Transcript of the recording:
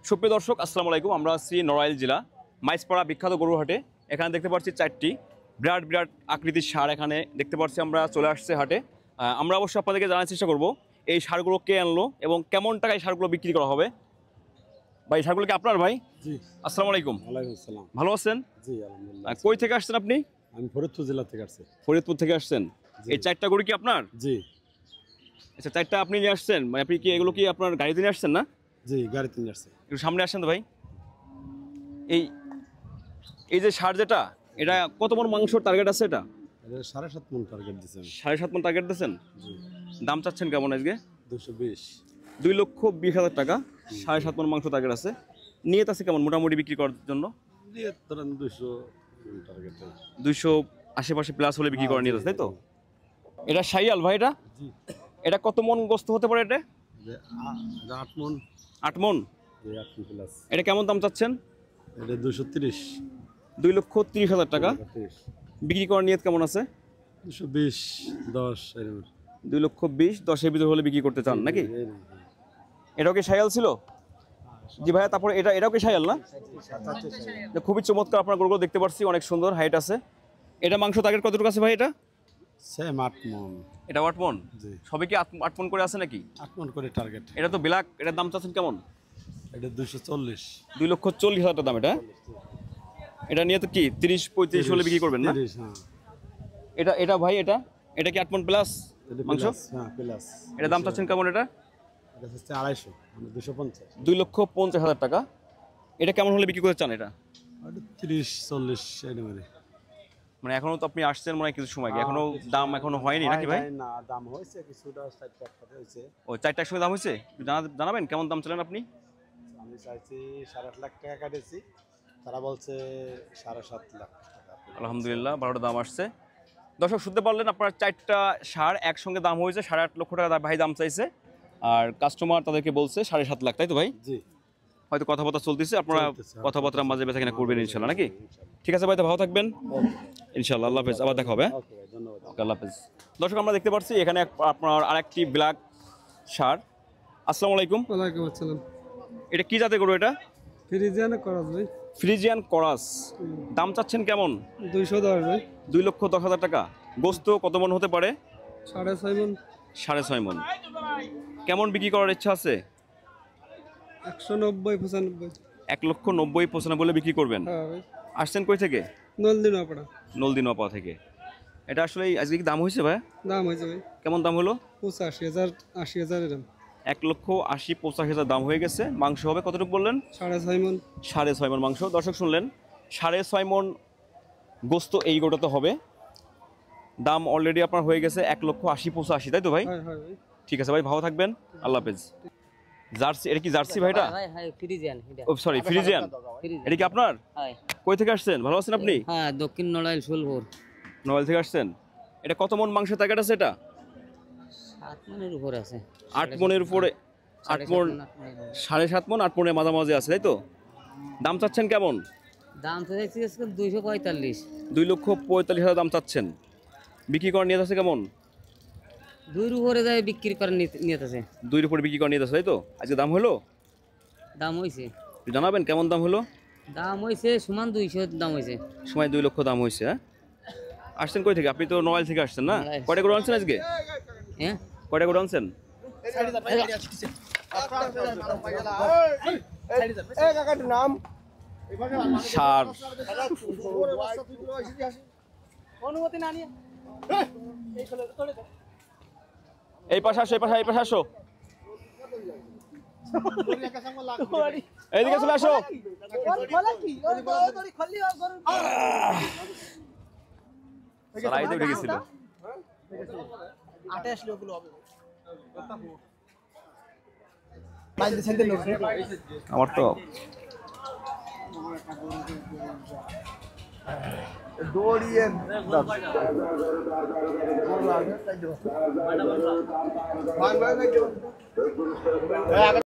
সুপ্রিয় দর্শক আসসালামু আলাইকুম। আমরা আছি নড়াইল জেলা মাইজপাড়া বিখ্যাত গরুর হাটে। এখানে দেখতে পাচ্ছি চারটি বিরাট বিরাট আকৃতির ষাঁড় এখানে দেখতে পাচ্ছি আমরা চলে আসছে হাটে। আমরা অবশ্যই আপনাদেরকে জানার চেষ্টা করব এই ষাঁড়গুলো কে আনলো এবং কেমন টাকায় ষাঁড়গুলো বিক্রি করা হবে। ভাই ষাঁড়গুলো কি আপনার? ভাই জি আসসালামু আলাইকুম। ওয়ালাইকুম আসসালাম। ভালো আছেন? জি আলহামদুলিল্লাহ। কই থেকে আসছেন আপনি? আমি ফরিদপুর জেলা থেকে আসছি। ফরিদপুর থেকে আসছেন। এই চারটা গরু কি আপনার? জি আচ্ছা, চারটা আপনি নিয়ে আসছেন, মানে আপনি কি এগুলো কি আপনার গাড়িতে নিয়ে আসছেন না? জি গাড়িতে নিয়ে আসছি। একটু সামনে আসেন তো ভাই। এই এই যে ষাঁড় যেটা, এটা কত মণ মাংসর টার্গেট আছে? এটা 7.5 মণ টার্গেট দিয়েছেন। 7.5 মণ টার্গেট দিয়েছেন। জি দাম চাচ্ছেন কেমন আজকে? 220। 2,20,000 টাকা। 7.5 মণ মাংস টার্গেট আছে। নিয়ত আছে কেমন মোটামুটি বিক্রি করার জন্য? দিয়ে ধরেন 200 টার্গেট। 200 আশেপাশে প্লাস হলে বিক্রি করার নিয়ত আছে, তাই তো? এটা শাইয়াল ভাই, এটা জি এটা কত মণ গোস্ত হতে পারে? এটা 8 মণ। 8 মণ। জি 8 মণ প্লাস। এটা কেমন দাম চাচ্ছেন? এটা 230। 2,30,000 টাকা। বিক্রি করার নিয়ত কেমন আছে? 220 10 এরকম। 2,20,000 10-এর ভিতরে হলে বিক্রি করতে চান নাকি? এটাও কি শাইয়াল ছিল? জি ভাইয়া, তারপরে এটাও কি শাইয়াল না? খুবই চমৎকার আপনার গরুগুলো দেখতে পাচ্ছি, অনেক সুন্দর হাইট আছে। এটা মাংস টার্গেট কতটুকু আছে ভাই? এটা সেম 8 মণ। এটা 8 মণ। জি সবই কি 8 মণ করে আছে নাকি? 8 মণ করে টার্গেট। এটা তো ব্ল্যাক, এটার দাম চাচ্ছেন কেমন? এটা 240। 2,40,000 টাকা দাম। এটা নিয়ে তো কি 30-35 হলে বিক্রি করবেন না? 30 হ্যাঁ। এটা ভাই, এটা কি 8 মণ প্লাস মাংস? হ্যাঁ প্লাস। এটা দাম চাচ্ছেন কেমন? এটা এটা হচ্ছে 250 মানে 250। 2,50,000 টাকা। এটা কেমন হলে বিক্রি করতে চান? এটা 30-40 এরকম। মানে এখনো তো আপনি আসছেন মনে হয় কিছু সময় আগে, এখনো দাম এখনো হয়নি নাকি ভাই? না দাম হয়েছে কিছুটা, 60 হয়েছে। ও 4টার সময় দাম হয়েছে? জানাবেন কেমন দাম চালেন আপনি? আমি চাইছি 8.5 লাখ টাকা কাটেছি, তারা বলছে 7.5 লাখ টাকা। আলহামদুলিল্লাহ, 12টা দাম আসছে। দর্শক শুনতে পারলেন, আপনার 4টা ষাঁড় একসঙ্গে দাম হয়েছে 8.5 লক্ষ টাকা ভাই দাম চাইছে, আর কাস্টমার তাদেরকে বলছে 7.5 লাখ, তাই তো ভাই? জি হয়তো কথাবার্তা চলতেছে, আপনারা কথাবার্তা মাঝে বেচা কিনা করবেন ইনশাল্লাহ নাকি? ঠিক আছে ভাই, তো ভালো থাকবেন ইনশাল্লাহ। আল্লাহ হাফেজ, আবার দেখা হবে। ওকে ভাই, ধন্যবাদ। ওকে, আল্লাহ হাফেজ। দর্শক আমরা দেখতে পাচ্ছি এখানে আপনার আরেকটি ব্ল্যাক ষাঁড়। আসসালামু আলাইকুম। ওয়ালাইকুম আসসালাম। এটা কি জাতের গরু? এটা ফ্রিজিয়ান করাস ভাই। ফ্রিজিয়ান করাস। দাম চাচ্ছেন কেমন? 210 ভাই। 2,10,000 টাকা। গোস্ত কত মণ হতে পারে? 6.5 মণ। 6.5 মণ। কেমন বিক্রি করার ইচ্ছা আছে? 190-95। 1,90,95 বলে বিক্রি করবেন। হ্যাঁ ভাই। আসছেন কই থেকে? নলদিনাপাড়া। নলদিনাপাড়া থেকে। এটা আসলে আজকে কি দাম হয়েছে ভাই? দাম হয়েছে ভাই কেমন দাম হলো? 85,000 80,000 এরকম। 1,80,85,000 দাম হয়ে গেছে। মাংস হবে কতটুকু বললেন? 6.5 মণ। 6.5 মণ মাংস। দর্শক শুনলেন, 6.5 মণ গোস্ত এই গোটাতে হবে। দাম অলরেডি আপনার হয়ে গেছে 1,80,85,000, তাই তো ভাই? হ্যাঁ হ্যাঁ ভাই। ঠিক আছে ভাই, ভালো থাকবেন, আল্লাহ হাফেজ। জার্সি, এটা কি জার্সি ভাইটা? ফ্রিজিয়ান এটা। ও সরি, ফ্রিজিয়ান। এটা কি আপনার? হ্যাঁ কই থেকে আসছেন? ভালো আছেন আপনি? হ্যাঁ, দক্ষিণ নড়াইল শুলপুর। নড়াইল থেকে আসছেন। এটা কত মণ মাংস টার্গেট আছে? এটা 7 মণের উপরে আছে। 8 মণের উপরে। 8 মণ, 7.5 মণ, 8 মণের মাঝামাঝি আছে, তাই তো? দাম চাচ্ছেন কেমন? দাম তো দেখছি 245। 2,45,000 দাম চাচ্ছেন। বিক্রি করার নিয়ত আছে কেমন? 2 উপরে যায় বিক্রি করার নিয়ত আছে। 2 উপরে বিক্রি করার নিয়ত আছে, তাই তো? আজকে দাম হলো? দাম হইছে। একটু জানাবেন কেমন দাম হলো? দাম হইছে সমান 200 দাম হইছে। সময় 2 লক্ষ দাম হয়েছে। হ্যাঁ, আসছেন কই থেকে? আপনি তো নড়াইল থেকে আসছেন না? নড়াইল। কয়টা গরু আনছেন আজকে? হ্যাঁ, কয়টা গরু আনছেন? সার। এই পাশে আসো, এই পাশে আসো, এইদিকে চলে আসো। সারাইতে উঠে গেছিল। আমার তো দৌড়িয়ে